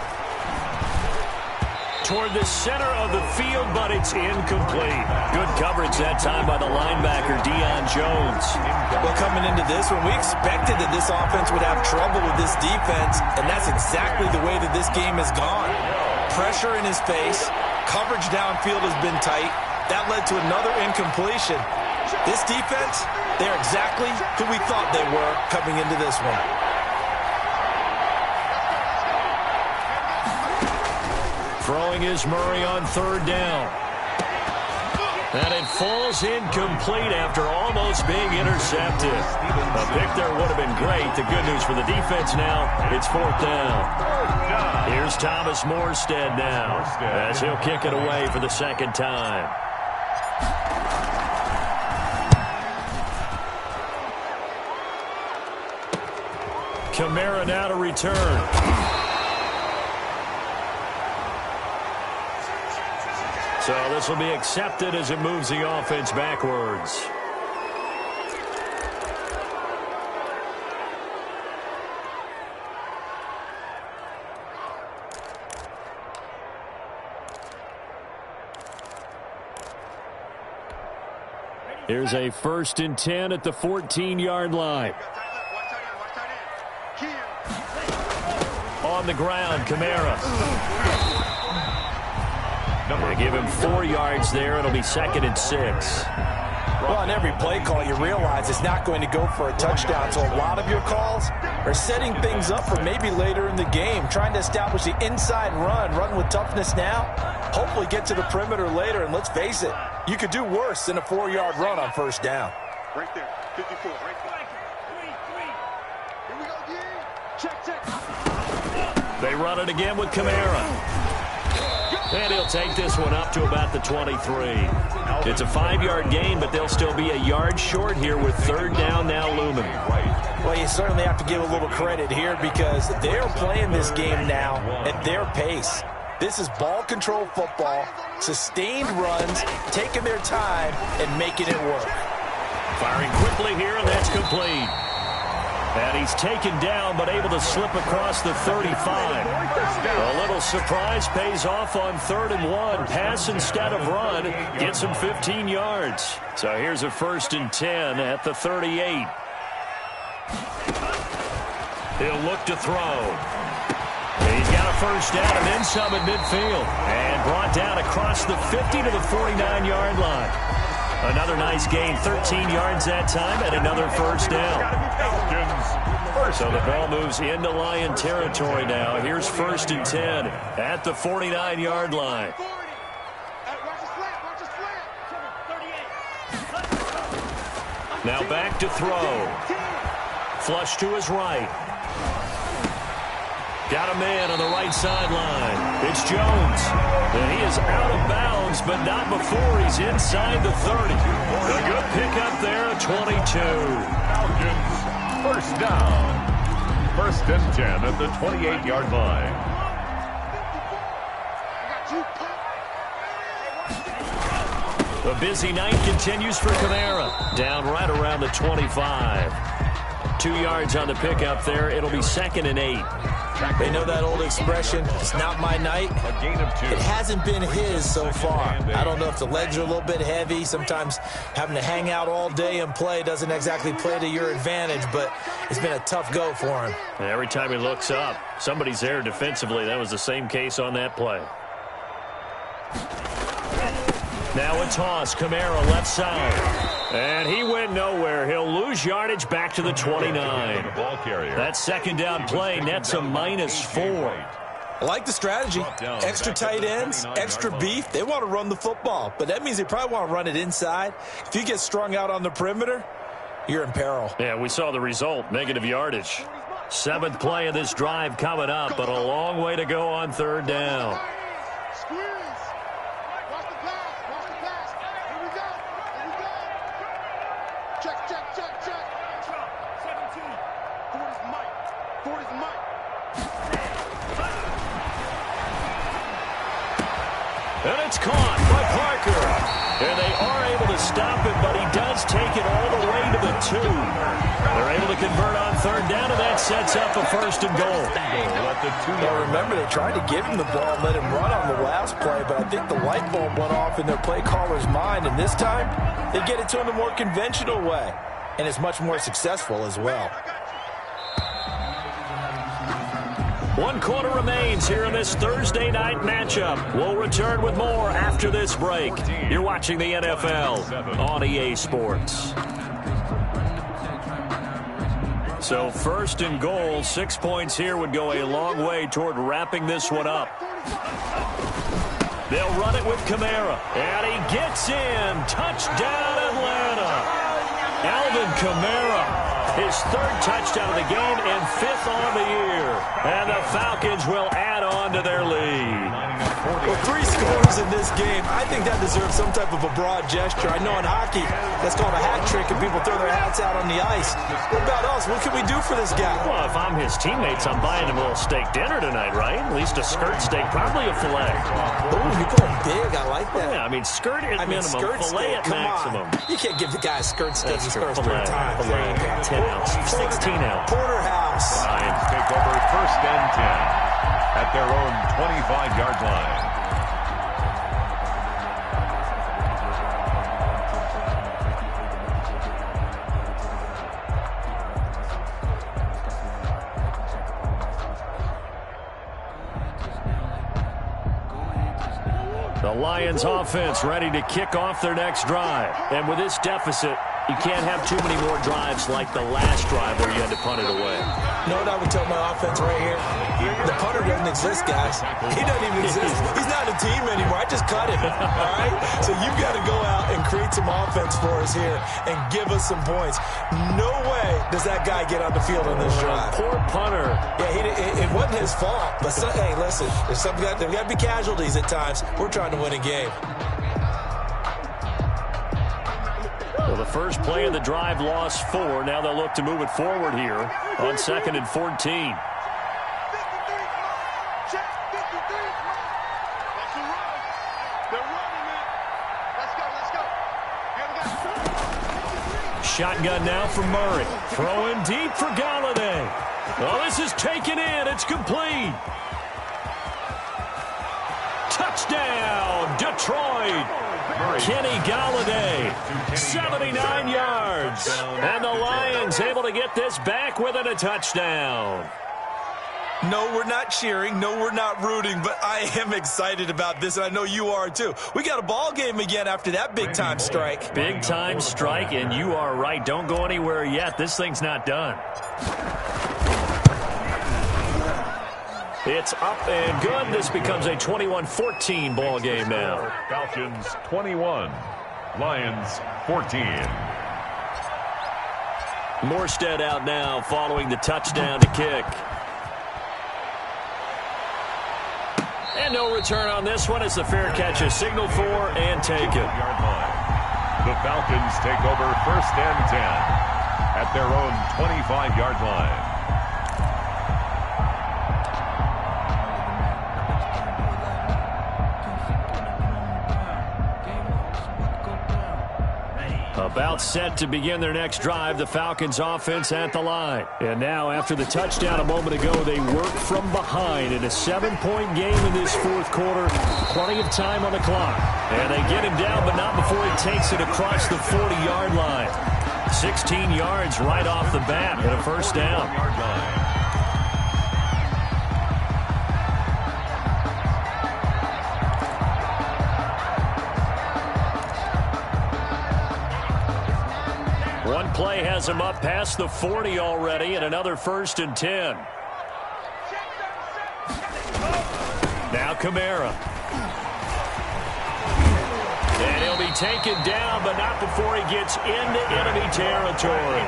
Toward the center of the field, but it's incomplete. Good coverage that time by the linebacker, Deion Jones. Well, coming into this one, we expected that this offense would have trouble with this defense, and that's exactly the way that this game has gone. Pressure in his face. Coverage downfield has been tight. That led to another incompletion. This defense, they're exactly who we thought they were coming into this one. Throwing is Murray on 3rd down. And it falls incomplete after almost being intercepted. A pick there would have been great. The good news for the defense now, it's 4th down. Here's Thomas Morstead now as he'll kick it away for the 2nd time. Kamara now to return. So this will be accepted as it moves the offense backwards. Here's a 1st and 10 at the 14-yard line. On the ground, Kamara. They give him 4 yards there. It'll be 2nd and 6. Well, on every play call, you realize it's not going to go for a touchdown. So a lot of your calls are setting things up for maybe later in the game, trying to establish the inside run with toughness now, hopefully get to the perimeter later. And let's face it, you could do worse than a 4-yard run on 1st down. Right there, 54, right there. Here we go, yeah. Check. They run it again with Kamara. And he'll take this one up to about the 23. It's a 5-yard gain, but they'll still be a yard short here with 3rd down now looming. Well, you certainly have to give a little credit here because they're playing this game now at their pace. This is ball control football, sustained runs, taking their time and making it work. Firing quickly here, and that's complete. And he's taken down, but able to slip across the 35. A little surprise pays off on 3rd and 1. Pass instead of run. Gets him 15 yards. So here's a 1st and 10 at the 38. He'll look to throw. He's got a 1st down and then some at midfield. And brought down across the 50 to the 49-yard line. Another nice gain, 13 yards that time, and another 1st down. So the ball moves into Lion territory now. Here's 1st and 10 at the 49-yard line. Now back to throw. Flush to his right. Got a man on the right sideline. It's Jones. And he is out of bounds, but not before he's inside the 30. A good pickup there at 22. Falcons, 1st down. 1st and 10 at the 28-yard line. The busy night continues for Kamara. Down right around the 25. 2 yards on the pickup there. It'll be 2nd and 8. They know that old expression, it's not my night. A gain of 2. It hasn't been his so far. I don't know if the legs are a little bit heavy. Sometimes having to hang out all day and play doesn't exactly play to your advantage, but it's been a tough go for him. Every time he looks up, somebody's there defensively. That was the same case on that play. Now a toss, Kamara left side. And he went nowhere. He'll lose yardage back to the 29. That 2nd down play nets a -4. I like the strategy. Extra tight ends, extra beef. They want to run the football, but that means they probably want to run it inside. If you get strung out on the perimeter, you're in peril. Yeah, we saw the result, negative yardage. 7th play of this drive coming up, but a long way to go on 3rd down. And it's caught by Parker. And they are able to stop him, but he does take it all the way to the 2. They're able to convert on 3rd down, and that sets up a 1st and goal. Well, remember, they tried to give him the ball and let him run on the last play, but I think the light bulb went off in their play caller's mind, and this time they get it to him the more conventional way, and it's much more successful as well. 1 quarter remains here in this Thursday night matchup. We'll return with more after this break. You're watching the NFL on EA Sports. So 1st and goal, 6 points here would go a long way toward wrapping this one up. They'll run it with Kamara. And he gets in. Touchdown, Atlanta. Alvin Kamara. His 3rd touchdown of the game and 5th on the year. And the Falcons will add on to their lead. Well, 3 scores in this game. I think that deserves some type of a broad gesture. I know in hockey, that's called a hat trick, and people throw their hats out on the ice. What about us? What can we do for this guy? Well, if I'm his teammates, I'm buying him a little steak dinner tonight, right? At least a skirt steak, probably a filet. Ooh, you're going big. I like that. Yeah, I mean, skirt at minimum, skirt filet steak. at maximum. On. You can't give the guy a skirt steak. That's He's true. first per time. Filet, 10 ounce, 16 ounce. Porterhouse. Lions take over 1st and 10 at their own 25-yard line. Lions offense ready to kick off their next drive. And with this deficit, you can't have too many more drives like the last drive where you had to punt it away. You know what I would tell my offense right here? The punter doesn't exist, guys. He doesn't even exist. He's not a team anymore. I just cut him, all right? So you've got to go out and create some offense for us here and give us some points. No way does that guy get on the field on this drive. Poor punter. Yeah, it wasn't his fault. But, hey, listen, there's got to be casualties at times. We're trying to win a game. Well, the first play of the drive lost 4. Now they'll look to move it forward here on 2nd and 14. 53. Check 53. That's a run. They're running it. Let's go. Shotgun now for Murray. Throwing deep for Galladay. Well, this is taken in. It's complete. Touchdown, Detroit. Kenny Galladay, 79 yards. And the Lions able to get this back within a touchdown. No, we're not cheering. No, we're not rooting. But I am excited about this, and I know you are too. We got a ball game again after that big-time strike. Big-time strike, and you are right. Don't go anywhere yet. This thing's not done. It's up and good. This becomes a 21-14 ball game now. Falcons 21, Lions 14. Morstead out now following the touchdown to kick. And no return on this one as the fair catch is signaled for and taken. The Falcons take over 1st and 10 at their own 25-yard line. About set to begin their next drive, the Falcons offense at the line. And now after the touchdown a moment ago, they work from behind in a 7-point game in this 4th quarter. Plenty of time on the clock. And they get him down, but not before he takes it across the 40-yard line. 16 yards right off the bat and a first down. One play has him up past the 40 already, and another 1st and 10. Now Kamara. And he'll be taken down, but not before he gets into enemy territory.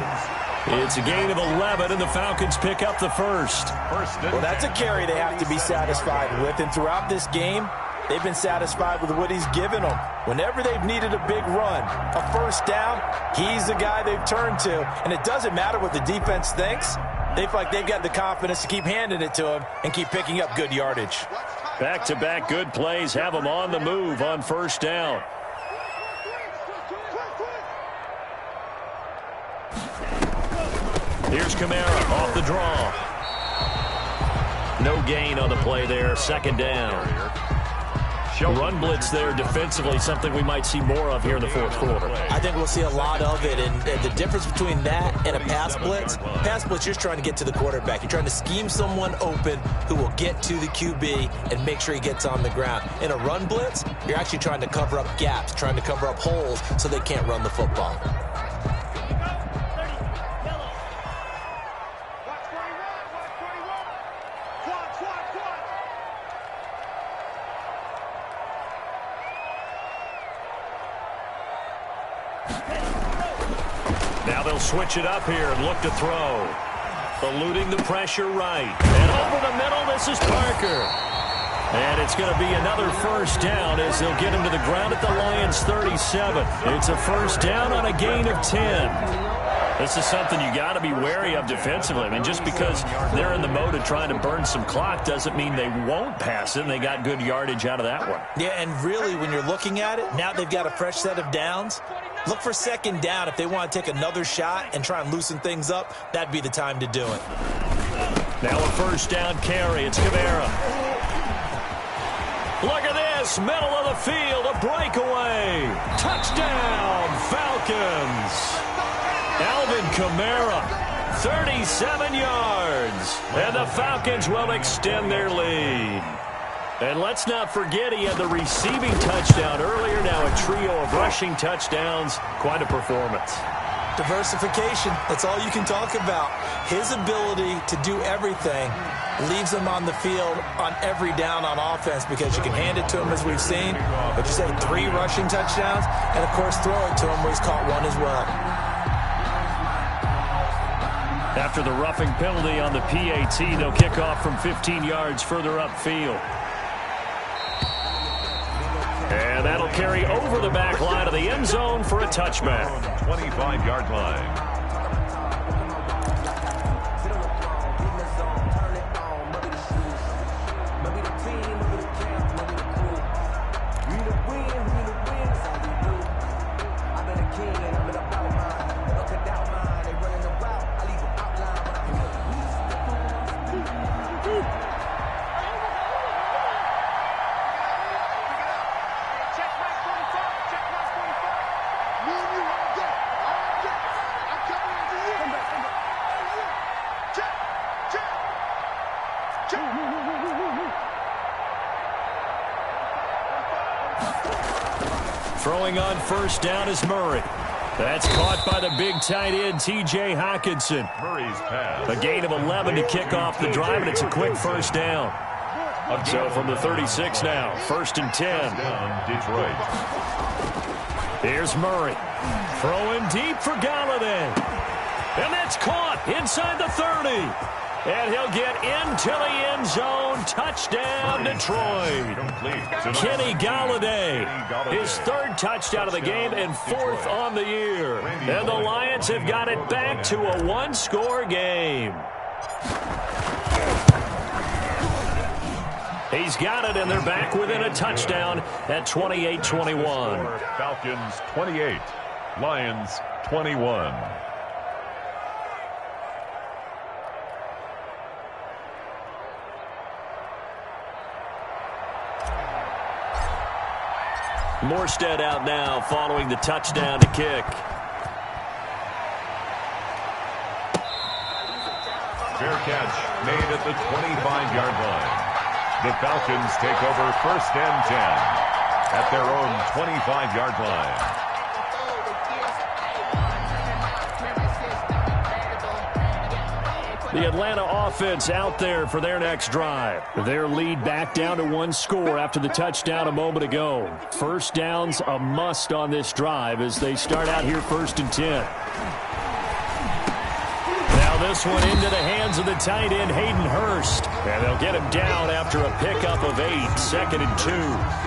It's a gain of 11, and the Falcons pick up the first. Well, that's a carry they have to be satisfied with, and throughout this game, they've been satisfied with what he's given them. Whenever they've needed a big run, a first down, he's the guy they've turned to. And it doesn't matter what the defense thinks. They feel like they've got the confidence to keep handing it to him and keep picking up good yardage. Back-to-back good plays have them on the move on first down. Here's Kamara off the draw. No gain on the play there. 2nd down. Run blitz there defensively, something we might see more of here in the 4th quarter. I think we'll see a lot of it, and the difference between that and a pass blitz, you're just trying to get to the quarterback. You're trying to scheme someone open who will get to the QB and make sure he gets on the ground. In a run blitz, you're actually trying to cover up gaps, trying to cover up holes so they can't run the football. Now they'll switch it up here and look to throw. Eluding the pressure right. And over the middle, this is Parker. And it's going to be another first down as they'll get him to the ground at the Lions' 37. It's a first down on a gain of 10. This is something you got to be wary of defensively. I mean, just because they're in the mode of trying to burn some clock doesn't mean they won't pass it, and they got good yardage out of that one. Yeah, and really, when you're looking at it, now they've got a fresh set of downs. Look for 2nd down. If they want to take another shot and try and loosen things up, that'd be the time to do it. Now a first down carry. It's Kamara. Look at this. Middle of the field. A breakaway. Touchdown, Falcons. Alvin Kamara, 37 yards. And the Falcons will extend their lead. And let's not forget he had the receiving touchdown earlier. Now a trio of rushing touchdowns. Quite a performance. Diversification, that's all you can talk about. His ability to do everything leaves him on the field on every down on offense because you can hand it to him as we've seen. But you say 3 rushing touchdowns and, of course, throw it to him where he's caught 1 as well. After the roughing penalty on the PAT, they'll kick off from 15 yards further upfield. And that'll carry over the back line of the end zone for a touchback. 25-yard line. Throwing on first down is Murray. That's caught by the big tight end, T.J. Hockenson. Murray's pass. A gain of 11 to kick off the drive, and it's a quick first down. So from the 36 now, 1st and 10. Detroit. Here's Murray. Throwing deep for Galladay. And that's caught inside the 30. And he'll get into the end zone. Touchdown, Detroit. Kenny Galladay, his 3rd touchdown of the game and 4th on the year. And the Lions have got it back to a 1-score game. He's got it, and they're back within a touchdown at 28-21. Falcons 28, Lions 21. Morstead out now following the touchdown to kick. Fair catch made at the 25-yard line. The Falcons take over 1st and 10 at their own 25-yard line. The Atlanta offense out there for their next drive. Their lead back down to 1 score after the touchdown a moment ago. First down's a must on this drive as they start out here 1st and 10. Now this one into the hands of the tight end, Hayden Hurst. And they'll get him down after a pickup of 8, 2nd and 2.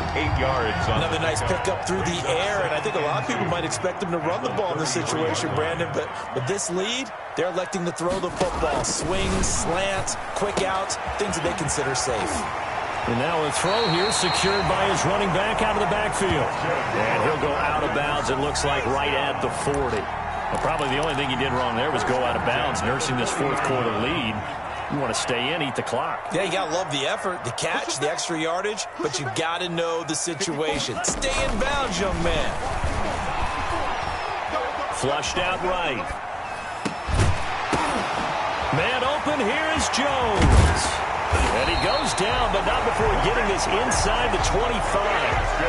8 yards. Another nice pickup through the air, and I think a lot of people might expect him to run the ball in this situation, Brandon, but with this lead, they're electing to throw the football. Swings, slants, quick outs, things that they consider safe. And now a throw here secured by his running back out of the backfield. And he'll go out of bounds, it looks like, right at the 40. Well, probably the only thing he did wrong there was go out of bounds, nursing this 4th quarter lead. You want to stay in, eat the clock. Yeah, you got to love the effort, the catch, the extra yardage, but you got to know the situation. Stay in bounds, young man. Flushed out right. Man open, here is Jones. And he goes down, but not before getting this inside the 25.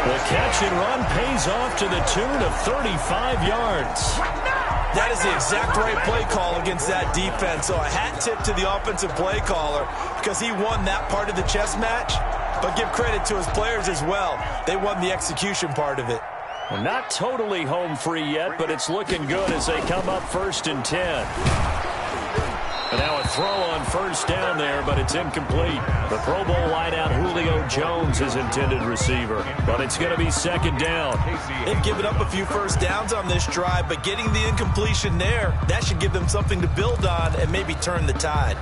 The catch and run pays off to the tune of 35 yards. That is the exact right play call against that defense. So a hat tip to the offensive play caller because he won that part of the chess match. But give credit to his players as well. They won the execution part of it. Well, not totally home free yet, but it's looking good as they come up 1st and 10. And now a throw on first down there, but it's incomplete. The Pro Bowl wideout Julio Jones is intended receiver, but it's going to be 2nd down. They've given up a few first downs on this drive, but getting the incompletion there, that should give them something to build on and maybe turn the tide.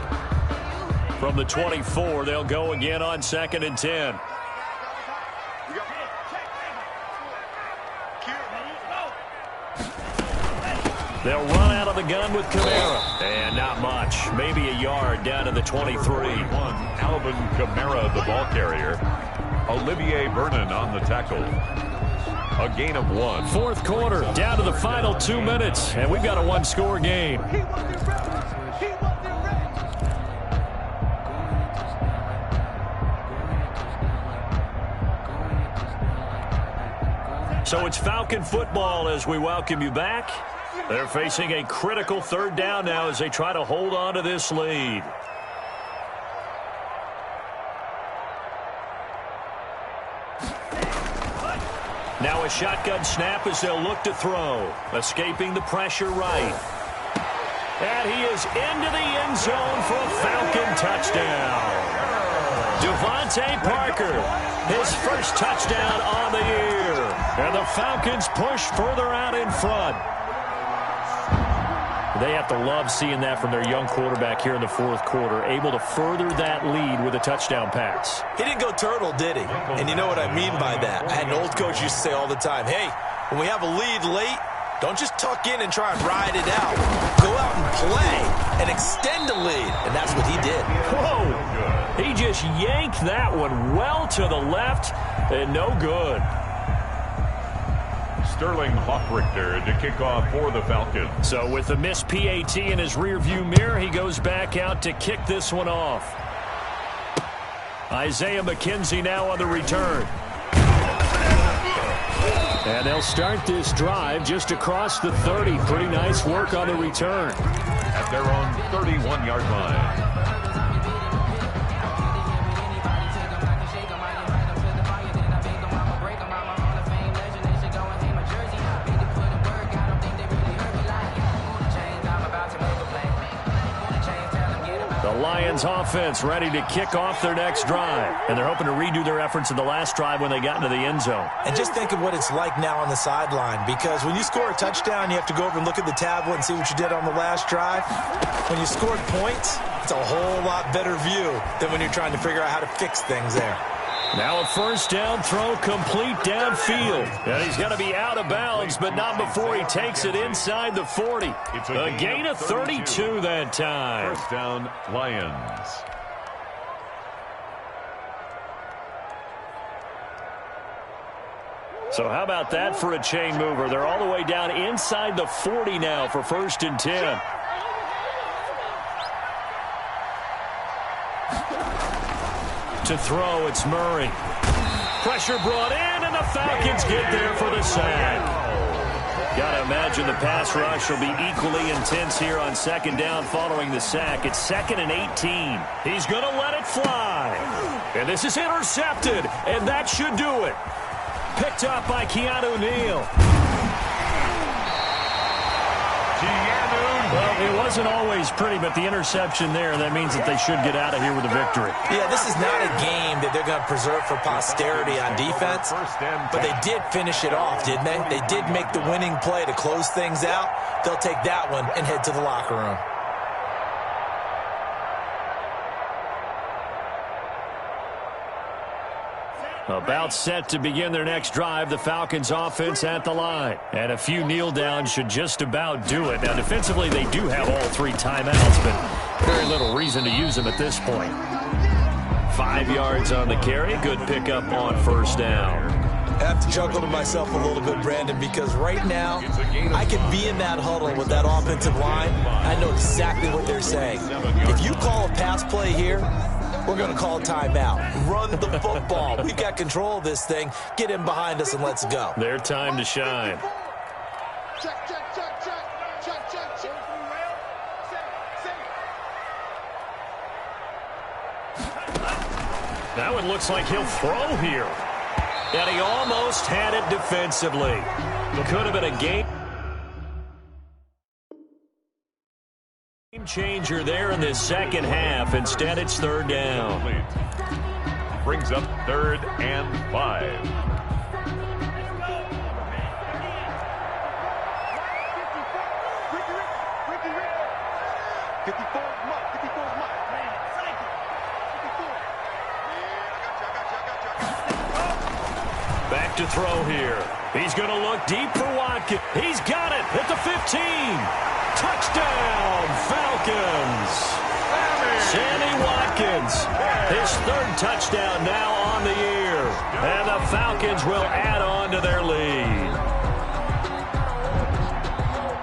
From the 24, they'll go again on 2nd and 10. They'll run out of the gun with Kamara. And not much. Maybe a yard down to the 23. Alvin Kamara, the ball carrier. Olivier Vernon on the tackle. A gain of 1. 4th quarter, down to the final 2 minutes. And we've got a 1-score game. So it's Falcon football as we welcome you back. They're facing a critical third down now as they try to hold on to this lead. Now a shotgun snap as they'll look to throw. Escaping the pressure right. And he is into the end zone for a Falcon touchdown. Devontae Parker, his first touchdown on the year. And the Falcons push further out in front. They have to love seeing that from their young quarterback here in the fourth quarter, able to further that lead with a touchdown pass. He didn't go turtle, did he? And you know what I mean by that. I had an old coach used to say all the time, hey, when we have a lead late, don't just tuck in and try and ride it out. Go out and play and extend the lead. And that's what he did. Whoa! He just yanked that one well to the left and no good. Sterling Hockrichter to kick off for the Falcons. So with the missed PAT in his rearview mirror, he goes back out to kick this one off. Isaiah McKenzie now on the return. And they'll start this drive just across the 30. Pretty nice work on the return. At their own 31-yard line. Lions offense ready to kick off their next drive. And they're hoping to redo their efforts in the last drive when they got into the end zone. And just think of what it's like now on the sideline, because when you score a touchdown, you have to go over and look at the tablet and see what you did on the last drive. When you scored points, it's a whole lot better view than when you're trying to figure out how to fix things there. Now a first down throw complete downfield. And he's going to be out of bounds, but not before he takes it inside the 40. A gain of 32 that time. First down, Lions. So how about that for a chain mover? They're all the way down inside the 40 now for 1st and 10. To throw, it's Murray. Pressure brought in, and the Falcons get there for the sack. Got to imagine the pass rush will be equally intense here on 2nd down following the sack. It's 2nd and 18. He's going to let it fly. And this is intercepted, and that should do it. Picked up by Keanu Neal. Well, it wasn't always pretty, but the interception there, that means that they should get out of here with a victory. Yeah, this is not a game that they're going to preserve for posterity on defense, but they did finish it off, didn't they? They did make the winning play to close things out. They'll take that one and head to the locker room. About set to begin their next drive, the Falcons offense at the line. And a few kneel downs should just about do it. Now, defensively, they do have all 3 timeouts, but very little reason to use them at this point. 5 yards on the carry. Good pickup on 1st down. I have to chuckle to myself a little bit, Brandon, because right now I can be in that huddle with that offensive line. I know exactly what they're saying. If you call a pass play here, we're going to call a timeout. Run the football. We've got control of this thing. Get in behind us and let's go. Their time to shine. That one looks like he'll throw here. And he almost had it defensively. Could have been a game changer there in this second half. Instead, it's 3rd down. Brings up 3rd and 5. Back to throw here. He's going to look deep for Watkins. He's got it at the 15. Touchdown, Falcons. Sammy Watkins, his 3rd touchdown now on the year. And the Falcons will add on to their lead.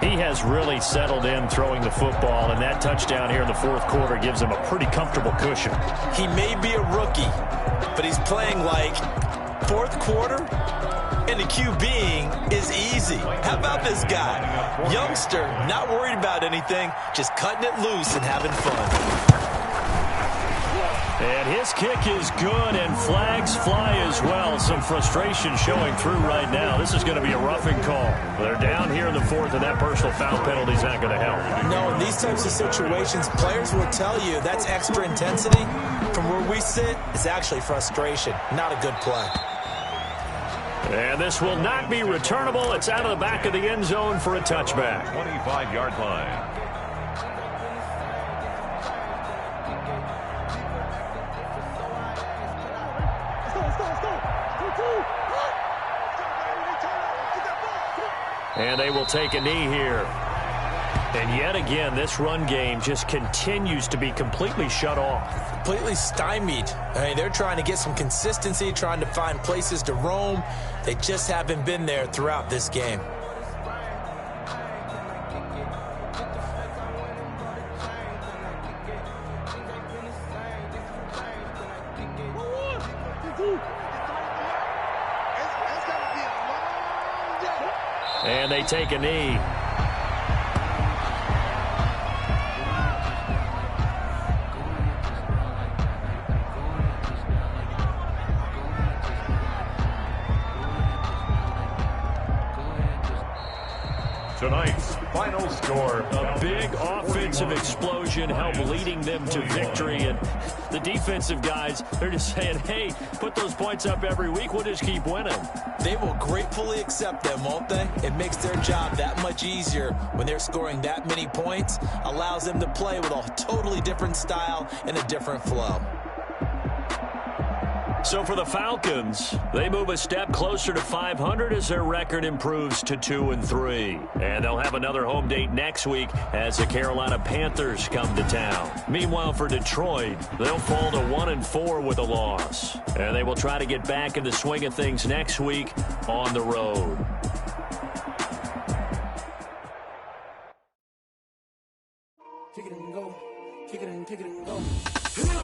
He has really settled in throwing the football, and that touchdown here in the 4th quarter gives him a pretty comfortable cushion. He may be a rookie, but he's playing like 4th quarter and the QBing is easy. How about this guy? Youngster, not worried about anything, just cutting it loose and having fun. And his kick is good, and flags fly as well. Some frustration showing through right now. This is going to be a roughing call. They're down here in the fourth, and that personal foul penalty is not going to help. No, in these types of situations, players will tell you that's extra intensity. From where we sit, it's actually frustration, not a good play. And this will not be returnable. It's out of the back of the end zone for a touchback. 25-yard line. And they will take a knee here. And yet again, this run game just continues to be completely shut off. Completely stymied. I mean, they're trying to get some consistency, trying to find places to roam. They just haven't been there throughout this game. And they take a knee. Tonight's final score. A big offensive explosion helped leading them to victory. And the defensive guys, they're just saying, hey, put those points up every week. We'll just keep winning. They will gratefully accept them, won't they? It makes their job that much easier when they're scoring that many points. Allows them to play with a totally different style and a different flow. So for the Falcons, they move a step closer to 500 as their record improves to 2-3. And they'll have another home date next week as the Carolina Panthers come to town. Meanwhile, for Detroit, they'll fall to 1-4 with a loss. And they will try to get back in the swing of things next week on the road. Kick it and go. Kick it and go.